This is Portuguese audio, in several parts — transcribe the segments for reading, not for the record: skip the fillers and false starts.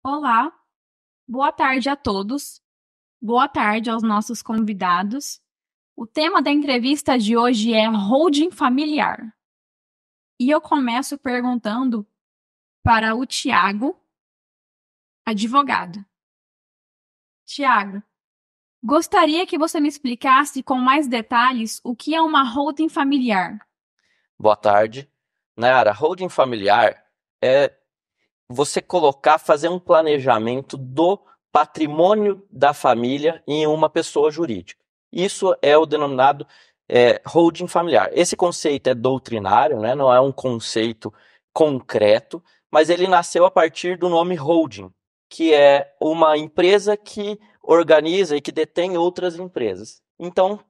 Olá, boa tarde a todos. Boa tarde aos nossos convidados. O tema da entrevista de hoje é holding familiar. E eu começo perguntando para o Tiago, advogado. Tiago, gostaria que você me explicasse com mais detalhes o que é uma holding familiar. Boa tarde. Nayara, holding familiar é você fazer um planejamento do patrimônio da família em uma pessoa jurídica. Isso é o denominado holding familiar. Esse conceito é doutrinário, né? Não é um conceito concreto, mas ele nasceu a partir do nome holding, que é uma empresa que organiza e que detém outras empresas. Então,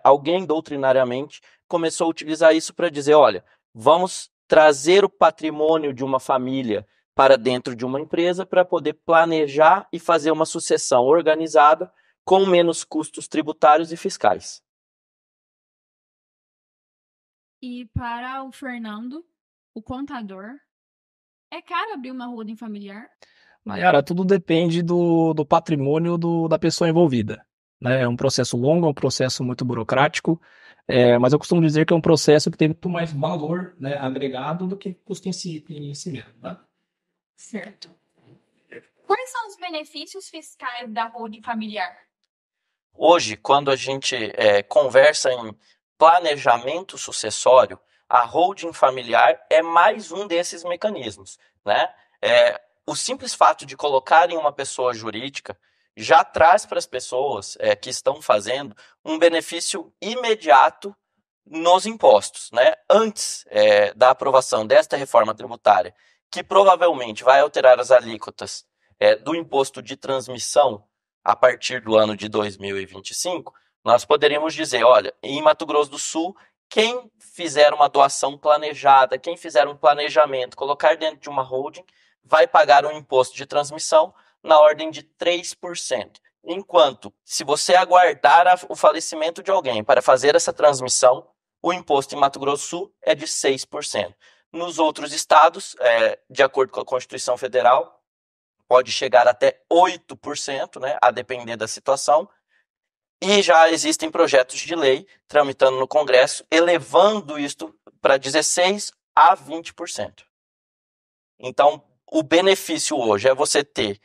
alguém doutrinariamente começou a utilizar isso para dizer, olha, vamos trazer o patrimônio de uma família para dentro de uma empresa para poder planejar e fazer uma sucessão organizada com menos custos tributários e fiscais. E para o Fernando, o contador, é caro abrir uma holding familiar? Nayara, tudo depende do patrimônio da pessoa envolvida, né? É um processo longo, é um processo muito burocrático, mas eu costumo dizer que é um processo que tem muito mais valor, né, agregado do que custo em si mesmo, né? Certo. Quais são os benefícios fiscais da holding familiar? Hoje, quando a gente conversa em planejamento sucessório, a holding familiar é mais um desses mecanismos, né? O simples fato de colocarem uma pessoa jurídica já traz para as pessoas que estão fazendo um benefício imediato nos impostos, né? Antes da aprovação desta reforma tributária, que provavelmente vai alterar as alíquotas do imposto de transmissão a partir do ano de 2025, nós poderíamos dizer, olha, em Mato Grosso do Sul, quem fizer uma doação planejada, quem fizer um planejamento, colocar dentro de uma holding, vai pagar um imposto de transmissão na ordem de 3%. Enquanto, se você aguardar o falecimento de alguém para fazer essa transmissão, o imposto em Mato Grosso do Sul é de 6%. Nos outros estados, de acordo com a Constituição Federal, pode chegar até 8%, né, a depender da situação. E já existem projetos de lei tramitando no Congresso, elevando isto para 16% a 20%. Então, o benefício hoje é você ter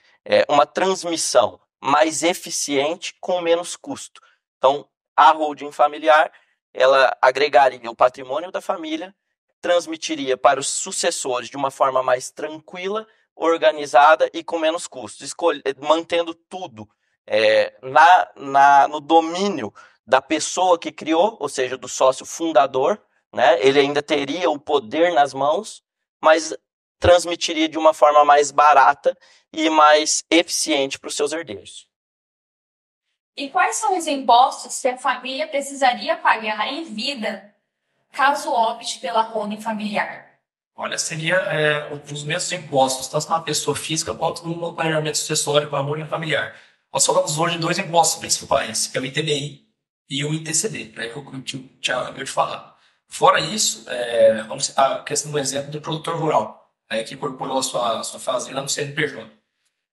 uma transmissão mais eficiente com menos custo. Então, a holding familiar, ela agregaria o patrimônio da família, transmitiria para os sucessores de uma forma mais tranquila, organizada e com menos custos, mantendo tudo no domínio da pessoa que criou, ou seja, do sócio fundador, né? Ele ainda teria o poder nas mãos, mas transmitiria de uma forma mais barata e mais eficiente para os seus herdeiros. E quais são os impostos que a família precisaria pagar em vida caso opte pela holding familiar? Olha, seria os mesmos impostos, tanto na pessoa física quanto no planejamento sucessório com a holding familiar. Nós falamos hoje de dois impostos principais, que é o ITBI e o ITCD, né, que eu tinha acabado de falar. Fora isso, vamos citar a questão do exemplo do produtor rural, que incorporou a sua fazenda no CNPJ.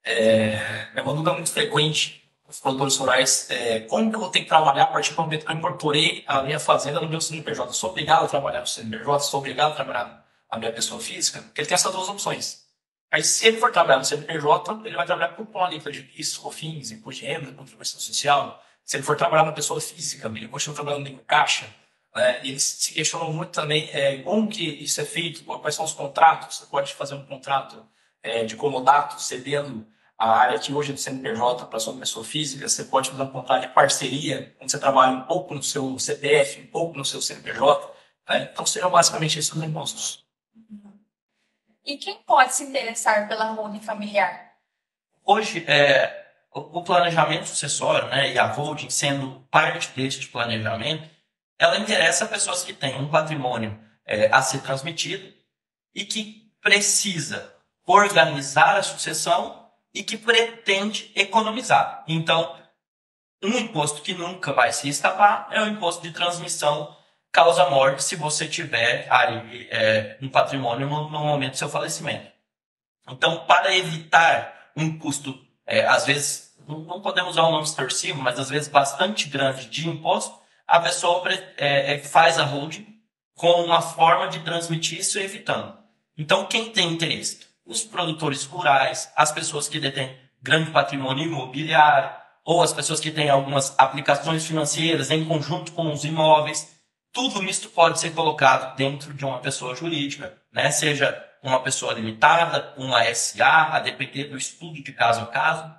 É uma dúvida muito frequente os produtores rurais, como que eu vou ter que trabalhar a partir do momento que eu incorporei a minha fazenda no meu CNPJ? Eu sou obrigado a trabalhar no CNPJ? Sou obrigado a trabalhar na minha pessoa física? Porque ele tem essas duas opções. Aí, se ele for trabalhar no CNPJ, ele vai trabalhar com uma alíquota de PIS, COFINS, imposto de renda, contribuição social. Se ele for trabalhar na pessoa física, ele continua trabalhando em caixa. Eles se questionam muito também como que isso é feito, quais são os contratos. Você pode fazer um contrato de comodato, cedendo a área que hoje é do CNPJ para a sua pessoa física. Você pode fazer um contrato de parceria, onde você trabalha um pouco no seu CPF, um pouco no seu CNPJ. Então, seriam basicamente esses os impostos. E quem pode se interessar pela holding familiar? Hoje, o planejamento sucessório, né, e a holding sendo parte deste planejamento, ela interessa a pessoas que têm um patrimônio a ser transmitido e que precisa organizar a sucessão e que pretende economizar. Então, um imposto que nunca vai se escapar é o imposto de transmissão causa-morte se você tiver aí um patrimônio no momento do seu falecimento. Então, para evitar um custo, às vezes, não podemos usar um nome extorsivo, mas às vezes bastante grande de imposto, a pessoa faz a holding com uma forma de transmitir isso evitando. Então, quem tem interesse? Os produtores rurais, as pessoas que detêm grande patrimônio imobiliário, ou as pessoas que têm algumas aplicações financeiras em conjunto com os imóveis. Tudo isso pode ser colocado dentro de uma pessoa jurídica, né? Seja uma pessoa limitada, uma SA, a depender do estudo de caso a caso.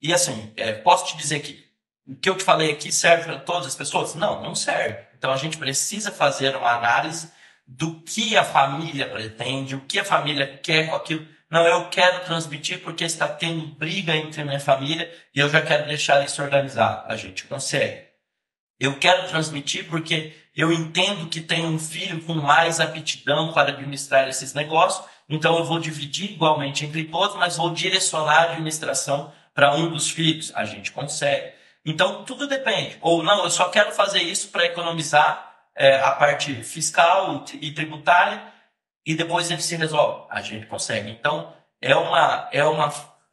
E assim, posso te dizer que o que eu te falei aqui serve para todas as pessoas? Não serve. Então a gente precisa fazer uma análise do que a família pretende, o que a família quer com aquilo. Não, eu quero transmitir porque está tendo briga entre a minha família e eu já quero deixar isso organizado. A gente consegue. Eu quero transmitir porque eu entendo que tem um filho com mais aptidão para administrar esses negócios, então eu vou dividir igualmente entre todos, mas vou direcionar a administração para um dos filhos. A gente consegue. Então, tudo depende. Ou não, eu só quero fazer isso para economizar a parte fiscal e tributária e depois ele se resolve. A gente consegue. Então, é uma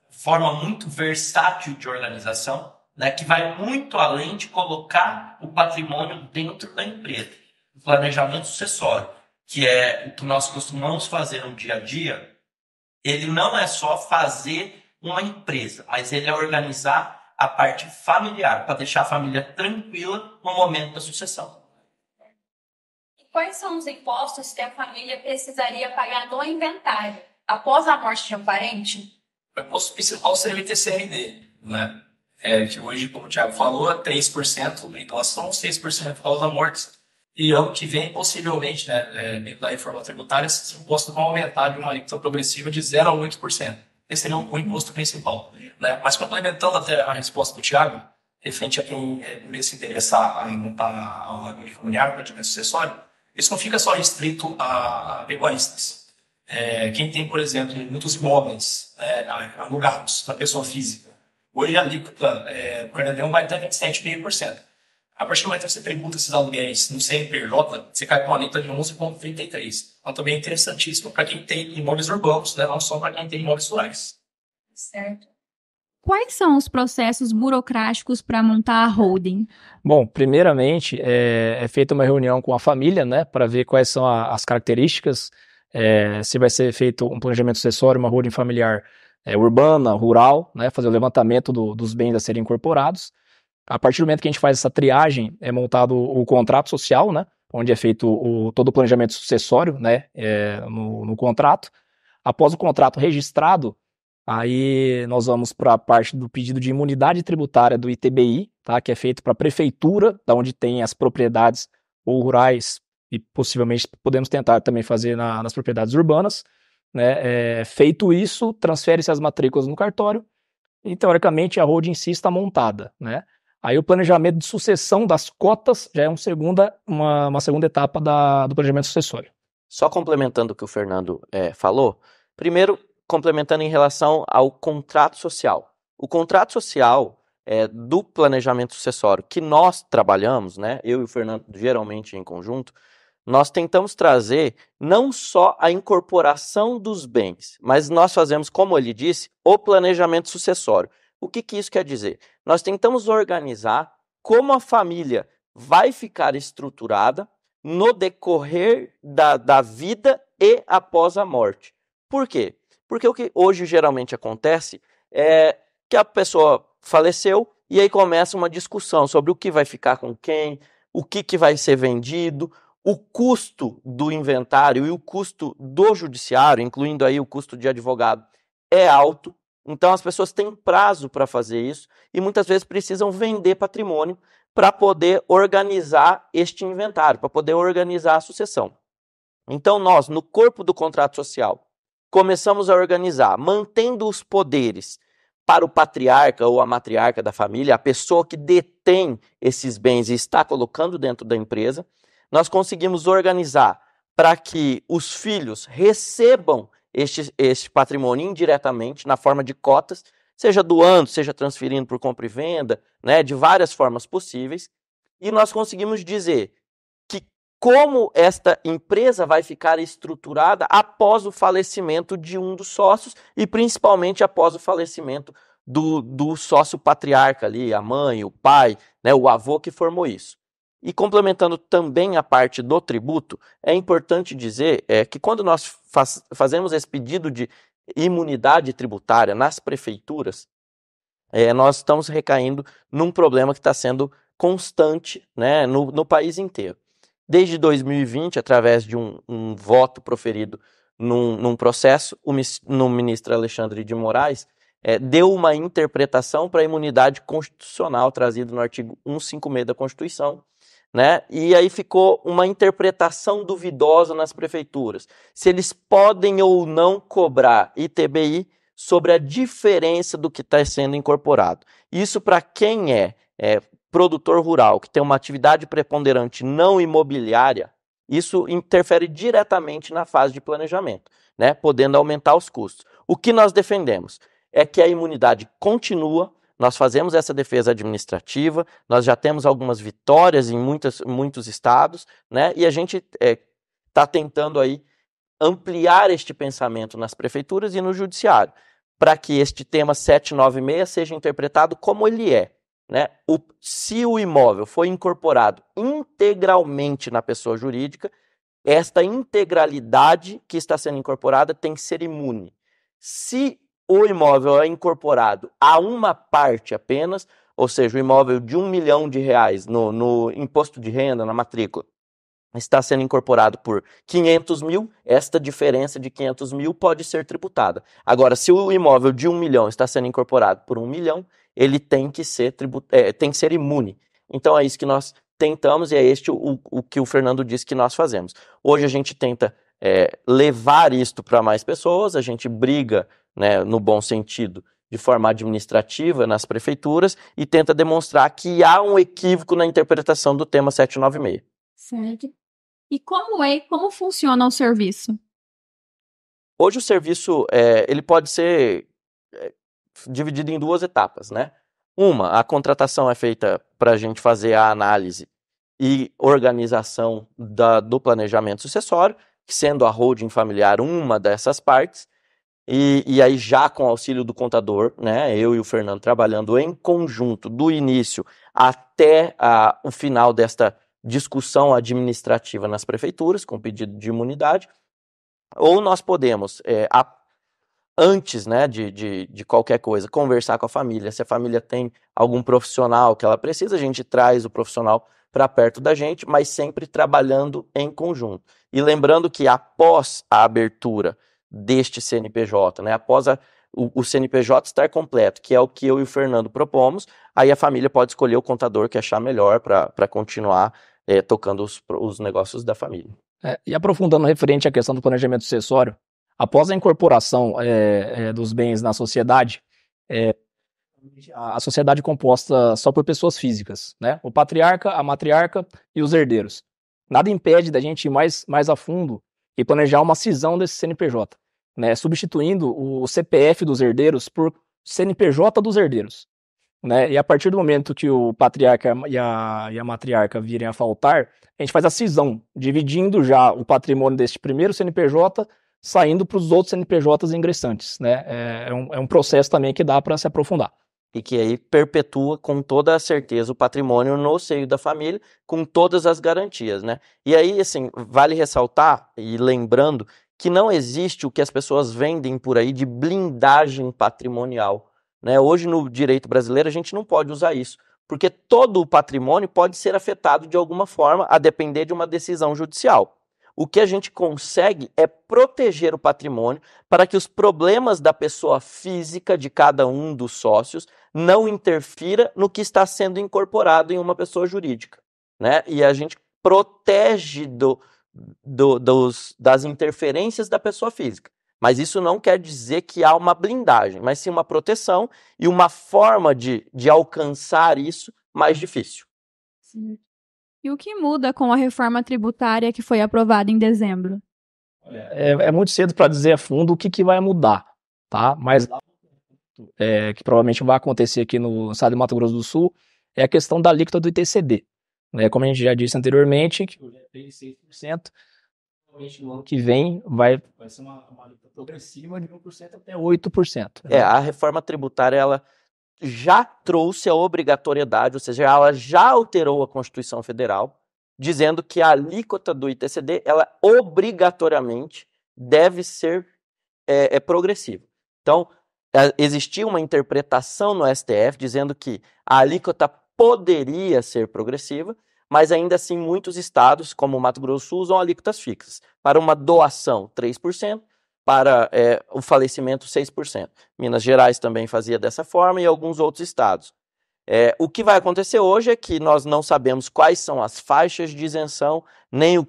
forma muito versátil de organização, né, que vai muito além de colocar o patrimônio dentro da empresa. O planejamento sucessório, que é o que nós costumamos fazer no dia a dia, ele não é só fazer uma empresa, mas ele é organizar a parte familiar, para deixar a família tranquila no momento da sucessão. Quais são os impostos que a família precisaria pagar no inventário após a morte de um parente? O imposto principal seria o ITCRD, né? Que hoje, como o Thiago falou, é 3%, então são 6% por causa da morte. E ano que vem, possivelmente, né, dentro da reforma tributária, esses impostos vão aumentar de uma alíquota progressiva de 0% a 8%. Esse seria o imposto principal. Né? Mas complementando até a resposta do Thiago, referente a quem se interessar em montar a agricultura familiar, praticamente sucessório, isso não fica só restrito a pecuaristas. Quem tem, por exemplo, muitos imóveis alugados para pessoa física, hoje a alíquota por leilão vai até 27,5%. A partir do momento que você tributa esses aluguéis no CNPJ, você cai com uma alíquota de 11,33%. Então também é interessantíssimo para quem tem imóveis urbanos, né? Não só para quem tem imóveis rurais. Certo. Quais são os processos burocráticos para montar a holding? Bom, primeiramente é feita uma reunião com a família, né, para ver quais são as características, se vai ser feito um planejamento sucessório, uma holding familiar urbana, rural, né, fazer o levantamento dos bens a serem incorporados. A partir do momento que a gente faz essa triagem, é montado o contrato social, né, onde é feito todo o planejamento sucessório, né, no contrato. Após o contrato registrado, aí nós vamos para a parte do pedido de imunidade tributária do ITBI, tá, que é feito para a prefeitura, da onde tem as propriedades ou rurais, e possivelmente podemos tentar também fazer nas propriedades urbanas. Né. Feito isso, transfere-se as matrículas no cartório e, teoricamente, a holding em si está montada. Né. Aí o planejamento de sucessão das cotas já é uma segunda etapa do planejamento sucessório. Só complementando o que o Fernando falou, primeiro, complementando em relação ao contrato social. O contrato social do planejamento sucessório que nós trabalhamos, né, eu e o Fernando geralmente em conjunto, nós tentamos trazer não só a incorporação dos bens, mas nós fazemos, como ele disse, o planejamento sucessório. O que isso quer dizer? Nós tentamos organizar como a família vai ficar estruturada no decorrer da vida e após a morte. Por quê? Porque o que hoje geralmente acontece é que a pessoa faleceu e aí começa uma discussão sobre o que vai ficar com quem, o que vai ser vendido, o custo do inventário e o custo do judiciário, incluindo aí o custo de advogado, é alto. Então as pessoas têm prazo para fazer isso e muitas vezes precisam vender patrimônio para poder organizar este inventário, para poder organizar a sucessão. Então nós, no corpo do contrato social, começamos a organizar, mantendo os poderes para o patriarca ou a matriarca da família, a pessoa que detém esses bens e está colocando dentro da empresa. Nós conseguimos organizar para que os filhos recebam este patrimônio indiretamente, na forma de cotas, seja doando, seja transferindo por compra e venda, né, de várias formas possíveis. E nós conseguimos dizer que como esta empresa vai ficar estruturada após o falecimento de um dos sócios e principalmente após o falecimento do sócio patriarca ali, a mãe, o pai, né, o avô que formou isso. E complementando também a parte do tributo, é importante dizer que quando nós fazemos esse pedido de imunidade tributária nas prefeituras, nós estamos recaindo num problema que está sendo constante, né, no país inteiro. Desde 2020, através de um voto proferido num processo, no ministro Alexandre de Moraes deu uma interpretação para a imunidade constitucional trazida no artigo 156 da Constituição, né? E aí ficou uma interpretação duvidosa nas prefeituras, se eles podem ou não cobrar ITBI sobre a diferença do que está sendo incorporado. Isso para quem é produtor rural, que tem uma atividade preponderante não imobiliária, isso interfere diretamente na fase de planejamento, né? Podendo aumentar os custos. O que nós defendemos é que a imunidade continua. Nós fazemos essa defesa administrativa, nós já temos algumas vitórias em muitos estados, né? E a gente está tentando aí ampliar este pensamento nas prefeituras e no judiciário, para que este tema 796 seja interpretado como ele é, né? Se o imóvel foi incorporado integralmente na pessoa jurídica, esta integralidade que está sendo incorporada tem que ser imune. Se o imóvel é incorporado a uma parte apenas, ou seja, o imóvel de R$1 milhão no imposto de renda, na matrícula, está sendo incorporado por 500 mil, esta diferença de 500 mil pode ser tributada. Agora, se o imóvel de 1 milhão está sendo incorporado por 1 milhão, ele tem que ser imune. Então é isso que nós tentamos e é este o que o Fernando disse que nós fazemos. Hoje a gente tenta levar isto para mais pessoas, a gente briga, né, no bom sentido, de forma administrativa nas prefeituras e tenta demonstrar que há um equívoco na interpretação do tema 796. Certo. E como funciona o serviço? Hoje o serviço ele pode ser dividido em duas etapas, né? A contratação é feita para a gente fazer a análise e organização do planejamento sucessório, sendo a holding familiar uma dessas partes, e aí já com auxílio do contador, né, eu e o Fernando trabalhando em conjunto do início até o final desta discussão administrativa nas prefeituras, com pedido de imunidade, ou nós podemos, antes, né, de qualquer coisa, conversar com a família. Se a família tem algum profissional que ela precisa, a gente traz o profissional para perto da gente, mas sempre trabalhando em conjunto. E lembrando que após a abertura deste CNPJ, né, após o CNPJ estar completo, que é o que eu e o Fernando propomos, aí a família pode escolher o contador que achar melhor para continuar tocando os negócios da família. E aprofundando referente à questão do planejamento sucessório, após a incorporação dos bens na sociedade, a sociedade é composta só por pessoas físicas, né? O patriarca, a matriarca e os herdeiros. Nada impede da gente ir mais a fundo e planejar uma cisão desse CNPJ, né? Substituindo o CPF dos herdeiros por CNPJ dos herdeiros, né? E a partir do momento que o patriarca e a matriarca virem a faltar, a gente faz a cisão, dividindo já o patrimônio deste primeiro CNPJ, saindo para os outros CNPJs ingressantes, né? É um processo também que dá para se aprofundar. E que aí perpetua com toda a certeza o patrimônio no seio da família, com todas as garantias, né? E aí, assim, vale ressaltar, e lembrando, que não existe o que as pessoas vendem por aí de blindagem patrimonial, né? Hoje, no direito brasileiro, a gente não pode usar isso, porque todo o patrimônio pode ser afetado de alguma forma, a depender de uma decisão judicial. O que a gente consegue é proteger o patrimônio para que os problemas da pessoa física de cada um dos sócios não interfira no que está sendo incorporado em uma pessoa jurídica, né? E a gente protege das interferências da pessoa física. Mas isso não quer dizer que há uma blindagem, mas sim uma proteção e uma forma de alcançar isso mais difícil. Sim. E o que muda com a reforma tributária que foi aprovada em dezembro? É muito cedo para dizer a fundo o que vai mudar, tá? Mas que provavelmente vai acontecer aqui no estado de Mato Grosso do Sul é a questão da alíquota do ITCD. né? Como a gente já disse anteriormente, que hoje é 6%, provavelmente no ano que vem vai ser uma alíquota progressiva de 1% até 8%. Né? A reforma tributária, ela já trouxe a obrigatoriedade, ou seja, ela já alterou a Constituição Federal, dizendo que a alíquota do ITCD, ela obrigatoriamente deve ser progressiva. Então, existia uma interpretação no STF dizendo que a alíquota poderia ser progressiva, mas ainda assim muitos estados, como o Mato Grosso do Sul, usam alíquotas fixas. Para uma doação, 3%, para o falecimento, 6%. Minas Gerais também fazia dessa forma e alguns outros estados. O que vai acontecer hoje é que nós não sabemos quais são as faixas de isenção, nem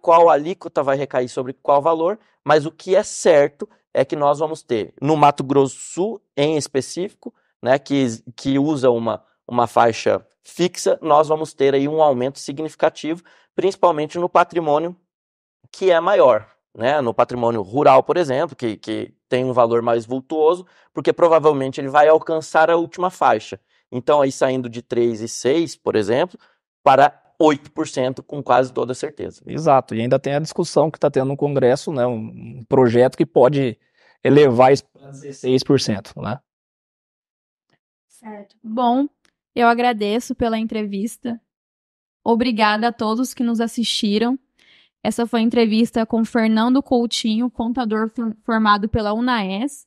qual alíquota vai recair sobre qual valor, mas o que é certo é que nós vamos ter, no Mato Grosso do Sul, em específico, né, que usa uma faixa fixa, nós vamos ter aí um aumento significativo, principalmente no patrimônio que é maior, né? No patrimônio rural, por exemplo, que tem um valor mais vultuoso, porque provavelmente ele vai alcançar a última faixa. Então, aí saindo de 3,6%, por exemplo, para 8% com quase toda certeza. Exato, e ainda tem a discussão que está tendo no Congresso, né, um projeto que pode elevar isso para 16%, né? Certo. Bom, eu agradeço pela entrevista. Obrigada a todos que nos assistiram. Essa foi a entrevista com Fernando Coutinho, contador formado pela UNAES,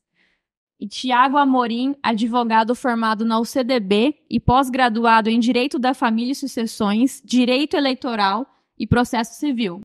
e Tiago Amorim, advogado formado na UCDB e pós-graduado em Direito da Família e Sucessões, Direito Eleitoral e Processo Civil.